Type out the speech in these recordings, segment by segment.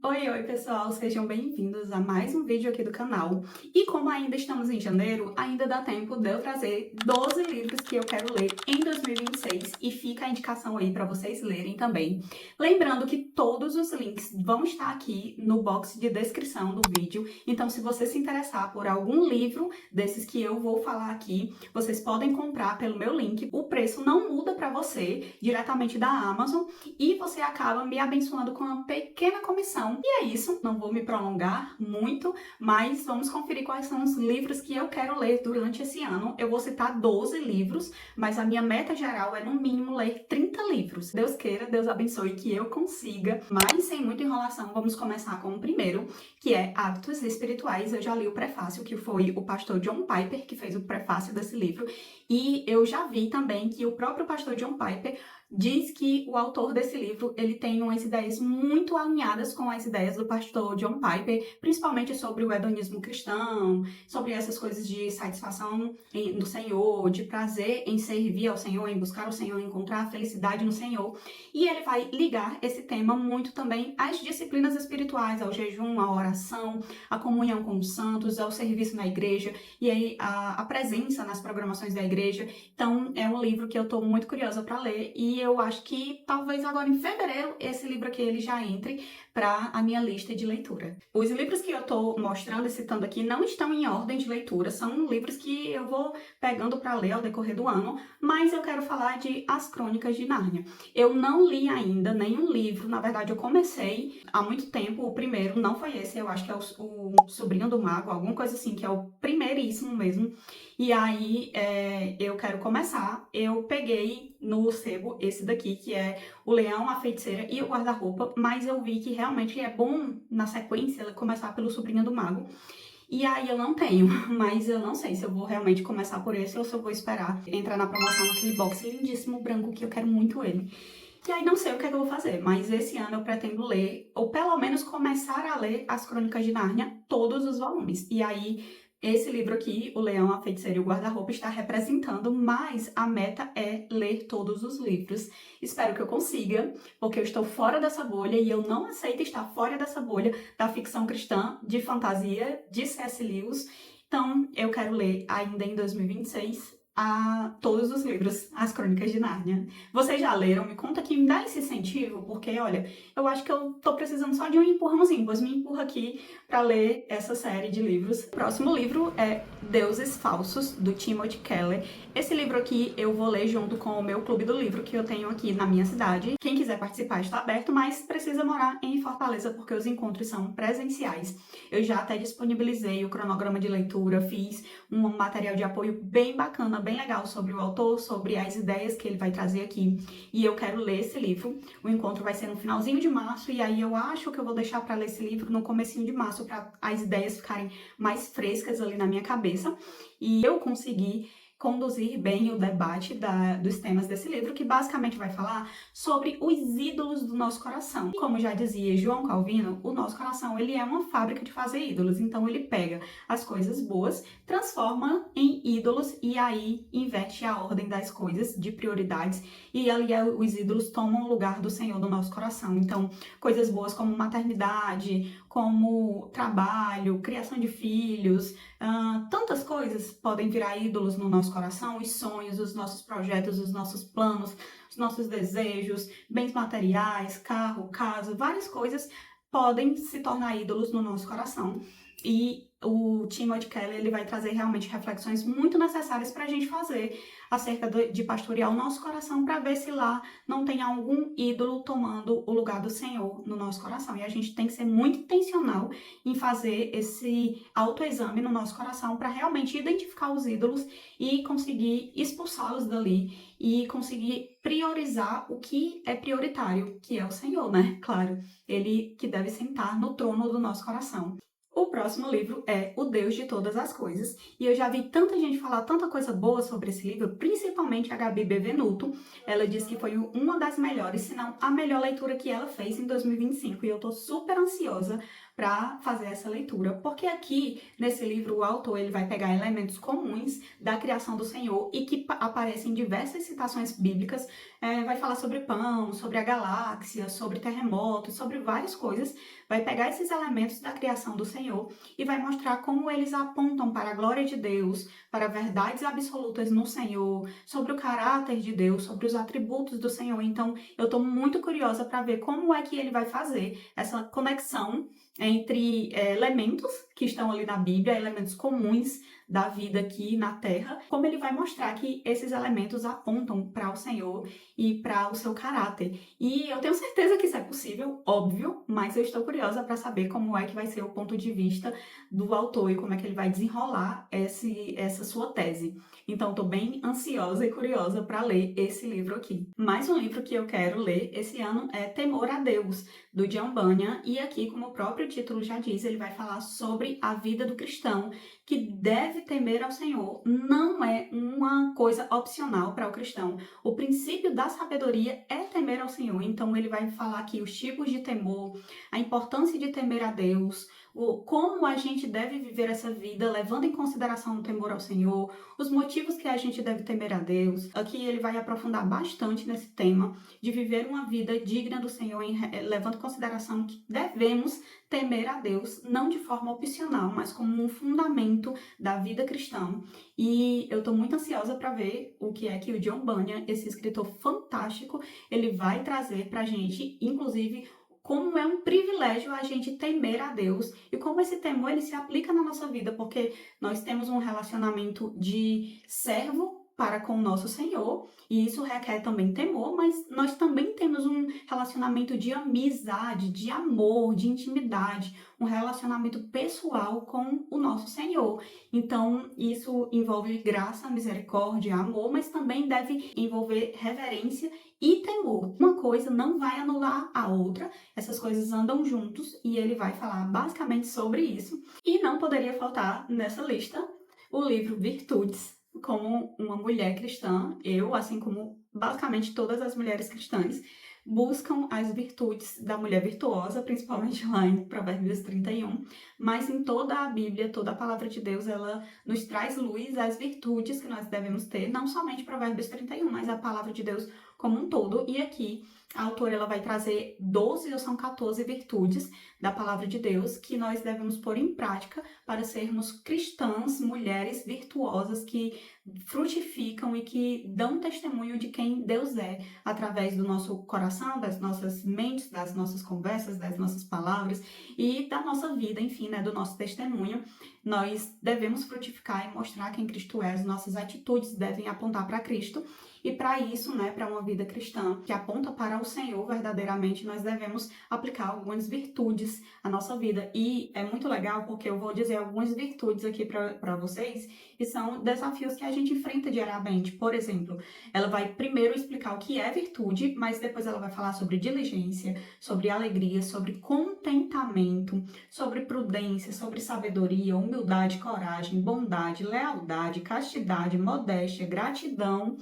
Oi, oi pessoal, sejam bem-vindos a mais um vídeo aqui do canal. E como ainda estamos em janeiro, ainda dá tempo de eu trazer 12 livros que eu quero ler em 2026 e fica a indicação aí para vocês lerem também. Lembrando que todos os links vão estar aqui no box de descrição do vídeo, então se você se interessar por algum livro desses que eu vou falar aqui, vocês podem comprar pelo meu link. O preço não muda para você, diretamente da Amazon, e você acaba me abençoando com uma pequena comissão. E é isso, não vou me prolongar muito, mas vamos conferir quais são os livros que eu quero ler durante esse ano. Eu vou citar 12 livros, mas a minha meta geral é no mínimo ler 30 livros. Deus queira, Deus abençoe que eu consiga, mas sem muita enrolação, vamos começar com o primeiro, que é Hábitos Espirituais. Eu já li o prefácio, que foi o pastor John Piper que fez o prefácio desse livro, e eu já vi também que o próprio pastor John Piper diz que o autor desse livro, ele tem umas ideias muito alinhadas com as ideias do pastor John Piper, principalmente sobre o hedonismo cristão, sobre essas coisas de satisfação no Senhor, de prazer em servir ao Senhor, em buscar o Senhor, em encontrar a felicidade no Senhor. E ele vai ligar esse tema muito também às disciplinas espirituais, ao jejum, à oração, à comunhão com os santos, ao serviço na igreja e aí a presença nas programações da igreja. Então, é um livro que eu tô muito curiosa para ler e eu acho que talvez agora em fevereiro esse livro aqui ele já entre para a minha lista de leitura. Os livros que eu tô mostrando e citando aqui não estão em ordem de leitura, são livros que eu vou pegando para ler ao decorrer do ano, mas eu quero falar de As Crônicas de Nárnia. Eu não li ainda nenhum livro, na verdade eu comecei há muito tempo, o primeiro não foi esse, eu acho que é o Sobrinho do Mago, alguma coisa assim, que é o primeiríssimo mesmo. E aí eu quero começar. Eu peguei no sebo esse daqui, que é O Leão, a Feiticeira e o Guarda-Roupa, mas eu vi que realmente é bom, na sequência, começar pelo Sobrinho do Mago. E aí eu não tenho, mas eu não sei se eu vou realmente começar por esse ou se eu vou esperar entrar na promoção aquele box lindíssimo branco que eu quero muito ele. E aí não sei o que é que eu vou fazer, mas esse ano eu pretendo ler, ou pelo menos começar a ler As Crônicas de Nárnia, todos os volumes. E aí esse livro aqui, O Leão, a Feiticeira e o Guarda-Roupa, está representando, mas a meta é ler todos os livros. Espero que eu consiga, porque eu estou fora dessa bolha e eu não aceito estar fora dessa bolha da ficção cristã, de fantasia, de C.S. Lewis. Então, eu quero ler ainda em 2026 todos os livros, As Crônicas de Nárnia. Vocês já leram? Me conta aqui, me dá esse incentivo, porque, olha, eu acho que eu tô precisando só de um empurrãozinho, pois me empurra aqui para ler essa série de livros. O próximo livro é Deuses Falsos, do Timothy Keller. Esse livro aqui eu vou ler junto com o meu clube do livro que eu tenho aqui na minha cidade. Quem quiser participar está aberto, mas precisa morar em Fortaleza porque os encontros são presenciais. Eu já até disponibilizei o cronograma de leitura, fiz um material de apoio bem bacana, bem legal sobre o autor, sobre as ideias que ele vai trazer aqui. E eu quero ler esse livro. O encontro vai ser no finalzinho de março e aí eu acho que eu vou deixar para ler esse livro no comecinho de março para as ideias ficarem mais frescas ali na minha cabeça e eu conseguir conduzir bem o debate dos temas desse livro, que basicamente vai falar sobre os ídolos do nosso coração. Como já dizia João Calvino, o nosso coração ele é uma fábrica de fazer ídolos, então ele pega as coisas boas, transforma em ídolos e aí inverte a ordem das coisas, de prioridades, e ali os ídolos tomam o lugar do Senhor do nosso coração. Então, coisas boas como maternidade, como trabalho, criação de filhos, tantas coisas podem virar ídolos no nosso coração, os sonhos, os nossos projetos, os nossos planos, os nossos desejos, bens materiais, carro, casa, várias coisas podem se tornar ídolos no nosso coração. E o Timothy Keller ele vai trazer realmente reflexões muito necessárias para a gente fazer acerca de pastorear o nosso coração para ver se lá não tem algum ídolo tomando o lugar do Senhor no nosso coração. E a gente tem que ser muito intencional em fazer esse autoexame no nosso coração para realmente identificar os ídolos e conseguir expulsá-los dali e conseguir priorizar o que é prioritário, que é o Senhor, né? Claro, ele que deve sentar no trono do nosso coração. O próximo livro é O Deus de Todas as Coisas, e eu já vi tanta gente falar tanta coisa boa sobre esse livro, principalmente a Gabi Bevenuto. Ela disse que foi uma das melhores, se não a melhor leitura que ela fez em 2025, e eu tô super ansiosa para fazer essa leitura, porque aqui nesse livro o autor ele vai pegar elementos comuns da criação do Senhor e que aparecem em diversas citações bíblicas. Vai falar sobre pão, sobre a galáxia, sobre terremotos, sobre várias coisas. Vai pegar esses elementos da criação do Senhor e vai mostrar como eles apontam para a glória de Deus, para verdades absolutas no Senhor, sobre o caráter de Deus, sobre os atributos do Senhor. Então, eu estou muito curiosa para ver como é que ele vai fazer essa conexão entre elementos que estão ali na Bíblia, elementos comuns da vida aqui na Terra, como ele vai mostrar que esses elementos apontam para o Senhor e para o seu caráter. E eu tenho certeza que isso é possível, óbvio, mas eu estou curiosa para saber como é que vai ser o ponto de vista do autor e como é que ele vai desenrolar essa sua tese. Então, estou bem ansiosa e curiosa para ler esse livro aqui. Mais um livro que eu quero ler esse ano é Temor a Deus, do John Bunyan, e aqui, como o próprio título já diz, ele vai falar sobre a vida do cristão, que deve temer ao Senhor. Não é uma coisa opcional para o cristão. O princípio da sabedoria é temer ao Senhor. Então, ele vai falar aqui os tipos de temor, a importância de temer a Deus, como a gente deve viver essa vida, levando em consideração o temor ao Senhor, os motivos que a gente deve temer a Deus. Aqui ele vai aprofundar bastante nesse tema de viver uma vida digna do Senhor, levando em consideração que devemos temer a Deus, não de forma opcional, mas como um fundamento da vida cristã. E eu estou muito ansiosa para ver o que é que o John Bunyan, esse escritor fantástico, ele vai trazer para a gente, inclusive como é um privilégio a gente temer a Deus e como esse temor ele se aplica na nossa vida, porque nós temos um relacionamento de servo para com o nosso Senhor, e isso requer também temor, mas nós também temos um relacionamento de amizade, de amor, de intimidade, um relacionamento pessoal com o nosso Senhor. Então, isso envolve graça, misericórdia, amor, mas também deve envolver reverência e temor. Uma coisa não vai anular a outra, essas coisas andam juntos e ele vai falar basicamente sobre isso. E não poderia faltar nessa lista o livro Virtudes. Como uma mulher cristã, eu, assim como basicamente todas as mulheres cristãs, buscam as virtudes da mulher virtuosa, principalmente lá em Provérbios 31, mas em toda a Bíblia, toda a palavra de Deus, ela nos traz luz às virtudes que nós devemos ter, não somente Provérbios 31, mas a palavra de Deus como um todo. E aqui a autora ela vai trazer 12 ou são 14 virtudes da palavra de Deus que nós devemos pôr em prática para sermos cristãs, mulheres virtuosas que frutificam e que dão testemunho de quem Deus é através do nosso coração, das nossas mentes, das nossas conversas, das nossas palavras e da nossa vida, enfim, né, do nosso testemunho. Nós devemos frutificar e mostrar quem Cristo é, as nossas atitudes devem apontar para Cristo. E para isso, né, para uma vida cristã que aponta para o Senhor verdadeiramente, nós devemos aplicar algumas virtudes à nossa vida. E é muito legal porque eu vou dizer algumas virtudes aqui para vocês, que são desafios que a gente enfrenta diariamente. Por exemplo, ela vai primeiro explicar o que é virtude, mas depois ela vai falar sobre diligência, sobre alegria, sobre contentamento, sobre prudência, sobre sabedoria, humildade, coragem, bondade, lealdade, castidade, modéstia, gratidão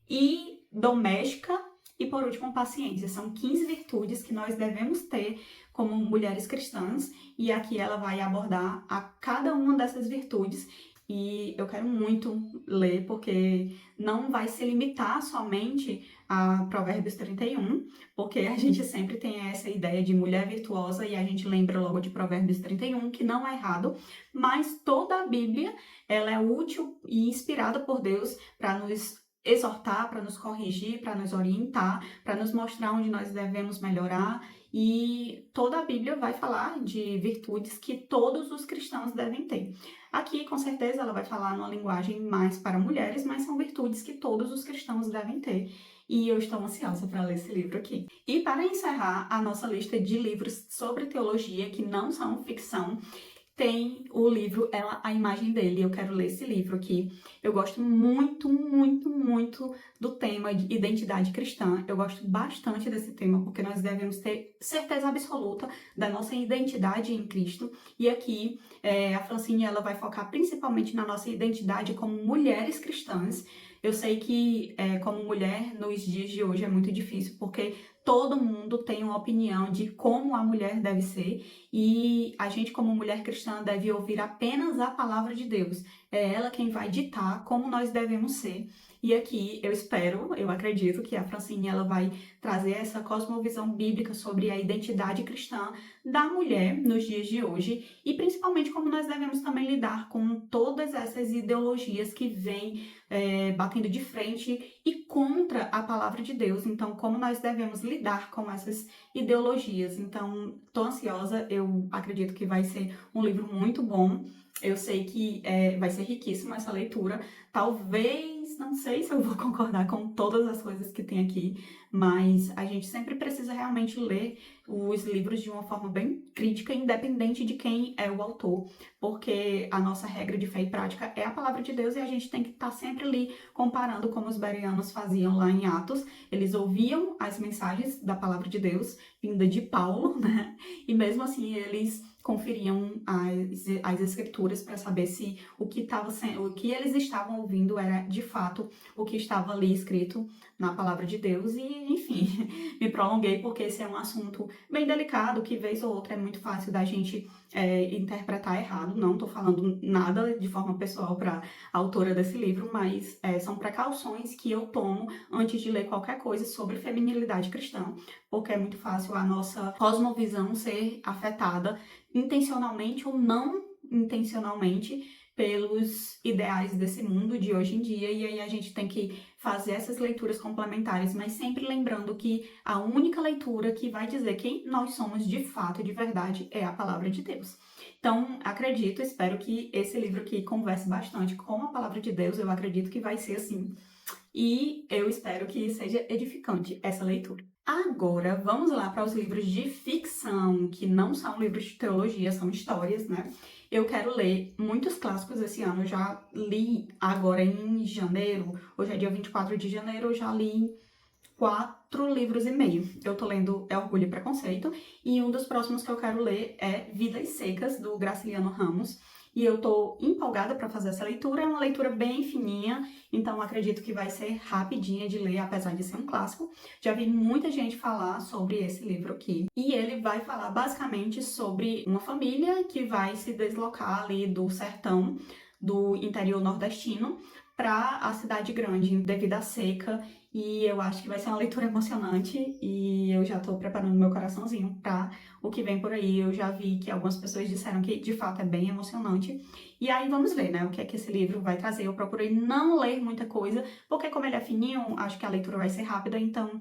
e doméstica e, por último, paciência. São 15 virtudes que nós devemos ter como mulheres cristãs e aqui ela vai abordar a cada uma dessas virtudes e eu quero muito ler porque não vai se limitar somente a Provérbios 31, porque a gente sempre tem essa ideia de mulher virtuosa e a gente lembra logo de Provérbios 31, que não é errado, mas toda a Bíblia ela é útil e inspirada por Deus para nos exortar, para nos corrigir, para nos orientar, para nos mostrar onde nós devemos melhorar. E toda a Bíblia vai falar de virtudes que todos os cristãos devem ter. Aqui, com certeza, ela vai falar numa linguagem mais para mulheres, mas são virtudes que todos os cristãos devem ter. E eu estou ansiosa para ler esse livro aqui. E para encerrar a nossa lista de livros sobre teologia que não são ficção, tem o livro Ela, a Imagem Dele. Eu quero ler esse livro aqui. Eu gosto muito, muito, muito do tema de identidade cristã. Eu gosto bastante desse tema, porque nós devemos ter certeza absoluta da nossa identidade em Cristo. E aqui, a Francine, ela vai focar principalmente na nossa identidade como mulheres cristãs. Eu sei que, como mulher, nos dias de hoje é muito difícil, porque todo mundo tem uma opinião de como a mulher deve ser, e a gente, como mulher cristã, deve ouvir apenas a palavra de Deus. É ela quem vai ditar como nós devemos ser. E aqui eu acredito que a Francine, ela vai trazer essa cosmovisão bíblica sobre a identidade cristã da mulher nos dias de hoje, e principalmente como nós devemos também lidar com todas essas ideologias que vêm batendo de frente e contra a palavra de Deus. Então, como nós devemos lidar com essas ideologias. Então, tô ansiosa, eu acredito que vai ser um livro muito bom. Eu sei que vai ser riquíssima essa leitura. Talvez, não sei se eu vou concordar com todas as coisas que tem aqui, mas a gente sempre precisa realmente ler os livros de uma forma bem crítica, independente de quem é o autor, porque a nossa regra de fé e prática é a palavra de Deus, e a gente tem que estar sempre ali comparando como os bereanos faziam lá em Atos. Eles ouviam as mensagens da palavra de Deus, vinda de Paulo, né? E mesmo assim eles conferiam as escrituras para saber se o que eles estavam ouvindo era de fato o que estava ali escrito na palavra de Deus. E enfim, me prolonguei porque esse é um assunto bem delicado, que vez ou outra é muito fácil da gente interpretar errado. Não estou falando nada de forma pessoal para a autora desse livro, mas são precauções que eu tomo antes de ler qualquer coisa sobre feminilidade cristã, porque é muito fácil a nossa cosmovisão ser afetada intencionalmente ou não intencionalmente pelos ideais desse mundo de hoje em dia, e aí a gente tem que fazer essas leituras complementares, mas sempre lembrando que a única leitura que vai dizer quem nós somos de fato, de verdade, é a palavra de Deus. Então, espero que esse livro aqui converse bastante com a palavra de Deus. Eu acredito que vai ser assim. E eu espero que seja edificante essa leitura. Agora, vamos lá para os livros de ficção, que não são livros de teologia, são histórias, né? Eu quero ler muitos clássicos esse ano. Eu já li agora em janeiro, hoje é dia 24 de janeiro, eu já li 4 livros e meio. Eu tô lendo Orgulho e Preconceito, e um dos próximos que eu quero ler é Vidas Secas, do Graciliano Ramos. E eu tô empolgada para fazer essa leitura. É uma leitura bem fininha, então acredito que vai ser rapidinha de ler, apesar de ser um clássico. Já vi muita gente falar sobre esse livro aqui. E ele vai falar basicamente sobre uma família que vai se deslocar ali do sertão do interior nordestino para a cidade grande devido à seca, e eu acho que vai ser uma leitura emocionante, e eu já tô preparando meu coraçãozinho para o que vem por aí. Eu já vi que algumas pessoas disseram que de fato é bem emocionante, e aí vamos ver, né, o que é que esse livro vai trazer. Eu procurei não ler muita coisa, porque como ele é fininho, acho que a leitura vai ser rápida, então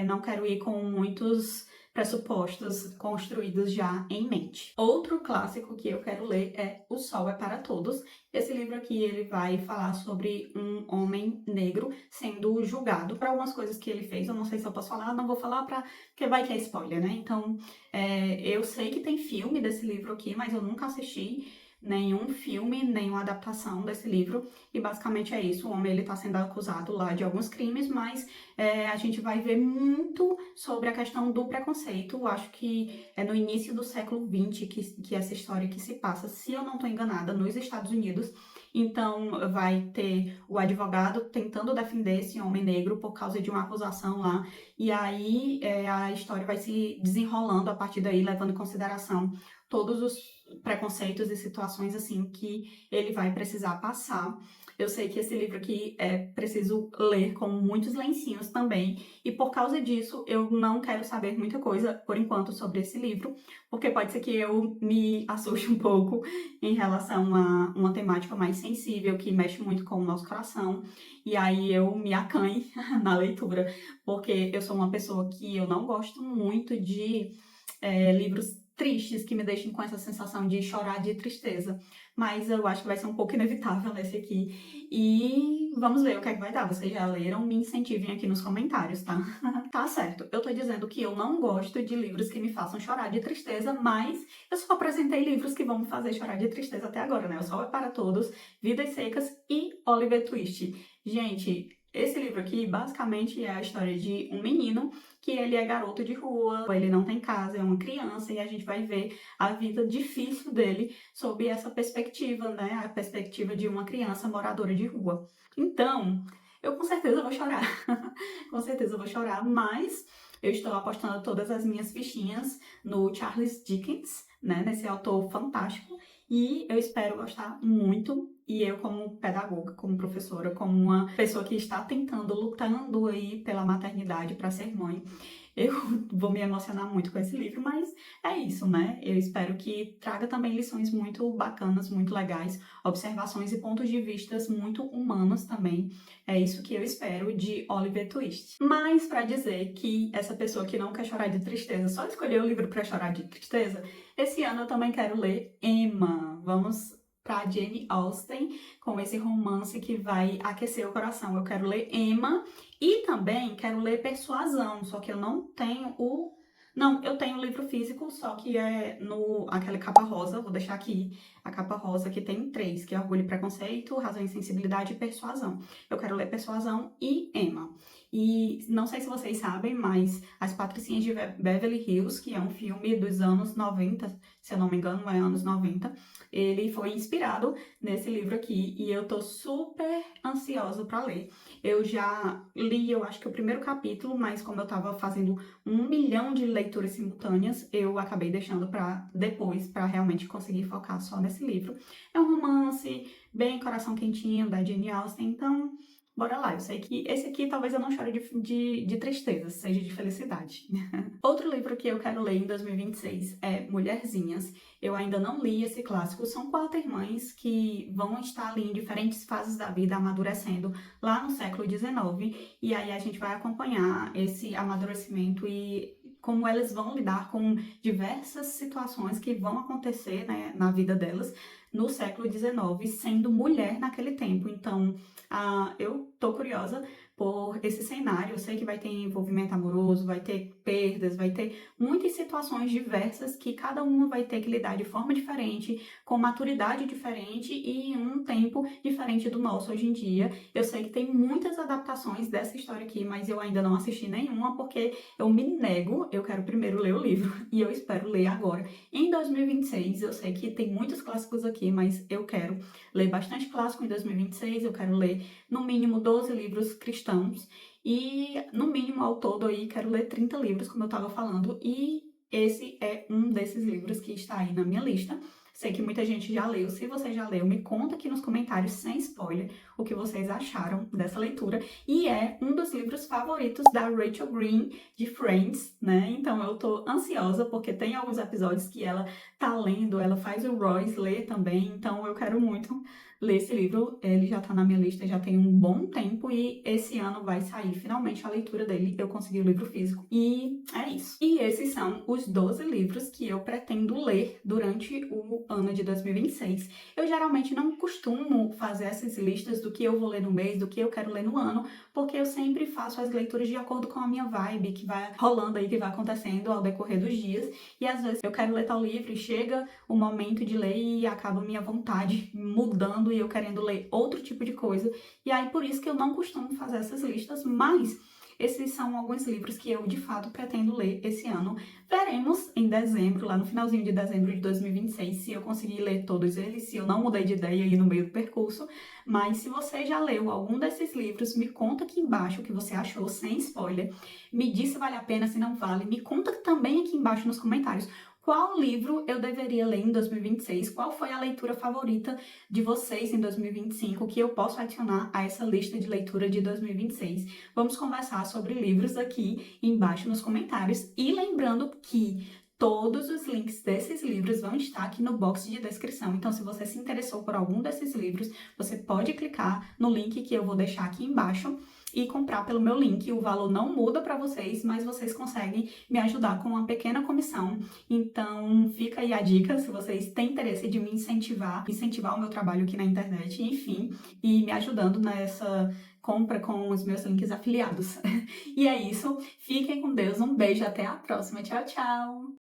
não quero ir com muitos pressupostos construídos já em mente. Outro clássico que eu quero ler é O Sol é para Todos. Esse livro aqui, ele vai falar sobre um homem negro sendo julgado por algumas coisas que ele fez. Eu não sei se eu posso falar, não vou falar porque vai que é spoiler, né? Então, eu sei que tem filme desse livro aqui, mas eu nunca assisti nenhum filme, nenhuma adaptação desse livro, e basicamente é isso. O homem, ele tá sendo acusado lá de alguns crimes, mas a gente vai ver muito sobre a questão do preconceito. Eu acho que é no início do século XX que essa história que se passa, se eu não tô enganada, nos Estados Unidos. Então vai ter o advogado tentando defender esse homem negro por causa de uma acusação lá, e aí a história vai se desenrolando a partir daí, levando em consideração todos os preconceitos e situações assim que ele vai precisar passar. Eu sei que esse livro aqui é preciso ler com muitos lencinhos também, e por causa disso eu não quero saber muita coisa por enquanto sobre esse livro, porque pode ser que eu me assuste um pouco em relação a uma temática mais sensível, que mexe muito com o nosso coração, e aí eu me acanhe na leitura, porque eu sou uma pessoa que eu não gosto muito de livros tristes que me deixem com essa sensação de chorar de tristeza. Mas eu acho que vai ser um pouco inevitável nesse aqui. E vamos ver o que é que vai dar. Vocês já leram? Me incentivem aqui nos comentários, tá? Tá certo. Eu tô dizendo que eu não gosto de livros que me façam chorar de tristeza, mas eu só apresentei livros que vão me fazer chorar de tristeza até agora, né? O Sol é para Todos, Vidas Secas e Oliver Twist. Gente, esse livro aqui basicamente é a história de um menino que ele é garoto de rua, ele não tem casa, é uma criança, e a gente vai ver a vida difícil dele sob essa perspectiva, né? A perspectiva de uma criança moradora de rua. Então, eu com certeza vou chorar. Com certeza vou chorar, mas eu estou apostando todas as minhas fichinhas no Charles Dickens, né? Nesse autor fantástico. E eu espero gostar muito. E eu, como pedagoga, como professora, como uma pessoa que está tentando, lutando aí pela maternidade para ser mãe, eu vou me emocionar muito com esse livro, mas é isso, né? Eu espero que traga também lições muito bacanas, muito legais, observações e pontos de vistas muito humanos também. É isso que eu espero de Oliver Twist. Mas para dizer que essa pessoa que não quer chorar de tristeza só escolheu o livro para chorar de tristeza, esse ano eu também quero ler Emma. Vamos para Jane Austen, com esse romance que vai aquecer o coração. Eu quero ler Emma e também quero ler Persuasão, só que eu não tenho o... Não, eu tenho o livro físico, só que é aquela capa rosa, vou deixar aqui, a capa rosa que tem 3, que é Orgulho e Preconceito, Razão e Sensibilidade e Persuasão. Eu quero ler Persuasão e Emma. E não sei se vocês sabem, mas As Patricinhas de Beverly Hills, que é um filme dos anos 90, se eu não me engano, é anos 90, ele foi inspirado nesse livro aqui e eu tô super ansiosa para ler. Eu já li, eu acho que o primeiro capítulo, mas como eu tava fazendo 1 milhão de leituras simultâneas, eu acabei deixando para depois, para realmente conseguir focar só nesse livro. É um romance bem coração quentinho da Jane Austen, então bora lá. Eu sei que esse aqui talvez eu não chore de tristeza, seja de felicidade. Outro livro que eu quero ler em 2026 é Mulherzinhas. Eu ainda não li esse clássico. São 4 irmãs que vão estar ali em diferentes fases da vida amadurecendo lá no século XIX. E aí a gente vai acompanhar esse amadurecimento e como elas vão lidar com diversas situações que vão acontecer, né, na vida delas no século XIX, sendo mulher naquele tempo. Então, eu tô curiosa por esse cenário. Eu sei que vai ter envolvimento amoroso, vai ter perdas, vai ter muitas situações diversas que cada uma vai ter que lidar de forma diferente, com maturidade diferente e em um tempo diferente do nosso hoje em dia. Eu sei que tem muitas adaptações dessa história aqui, mas eu ainda não assisti nenhuma porque eu me nego, eu quero primeiro ler o livro e eu espero ler agora. Em 2026, eu sei que tem muitos clássicos aqui, mas eu quero ler bastante clássico em 2026, eu quero ler no mínimo 12 livros cristãos e no mínimo ao todo aí quero ler 30 livros, como eu estava falando, e esse é um desses livros que está aí na minha lista. Sei que muita gente já leu. Se você já leu, me conta aqui nos comentários, sem spoiler, o que vocês acharam dessa leitura. E é um dos livros favoritos da Rachel Green, de Friends, né? Então eu tô ansiosa, porque tem alguns episódios que ela tá lendo, ela faz o Royce ler também, então eu quero muito ler esse livro. Ele já tá na minha lista já tem um bom tempo e esse ano vai sair finalmente a leitura dele. Eu consegui o livro físico e é isso. E esses são os 12 livros que eu pretendo ler durante o ano de 2026. Eu geralmente não costumo fazer essas listas do que eu vou ler no mês, do que eu quero ler no ano, porque eu sempre faço as leituras de acordo com a minha vibe, que vai rolando aí, que vai acontecendo ao decorrer dos dias. E às vezes eu quero ler tal livro e chega o momento de ler e acaba minha vontade mudando e eu querendo ler outro tipo de coisa. E aí por isso que eu não costumo fazer essas listas, mas esses são alguns livros que eu, de fato, pretendo ler esse ano. Veremos em dezembro, lá no finalzinho de dezembro de 2026, se eu conseguir ler todos eles, se eu não mudei de ideia aí no meio do percurso. Mas se você já leu algum desses livros, me conta aqui embaixo o que você achou, sem spoiler. Me diz se vale a pena, se não vale. Me conta também aqui embaixo nos comentários qual livro eu deveria ler em 2026, qual foi a leitura favorita de vocês em 2025 que eu posso adicionar a essa lista de leitura de 2026. Vamos conversar sobre livros aqui embaixo nos comentários e lembrando que todos os links desses livros vão estar aqui no box de descrição. Então, se você se interessou por algum desses livros, você pode clicar no link que eu vou deixar aqui embaixo e comprar pelo meu link. O valor não muda para vocês, mas vocês conseguem me ajudar com uma pequena comissão. Então, fica aí a dica, se vocês têm interesse de me incentivar o meu trabalho aqui na internet, enfim, e me ajudando nessa compra com os meus links afiliados. E é isso, fiquem com Deus, um beijo, até a próxima, tchau, tchau!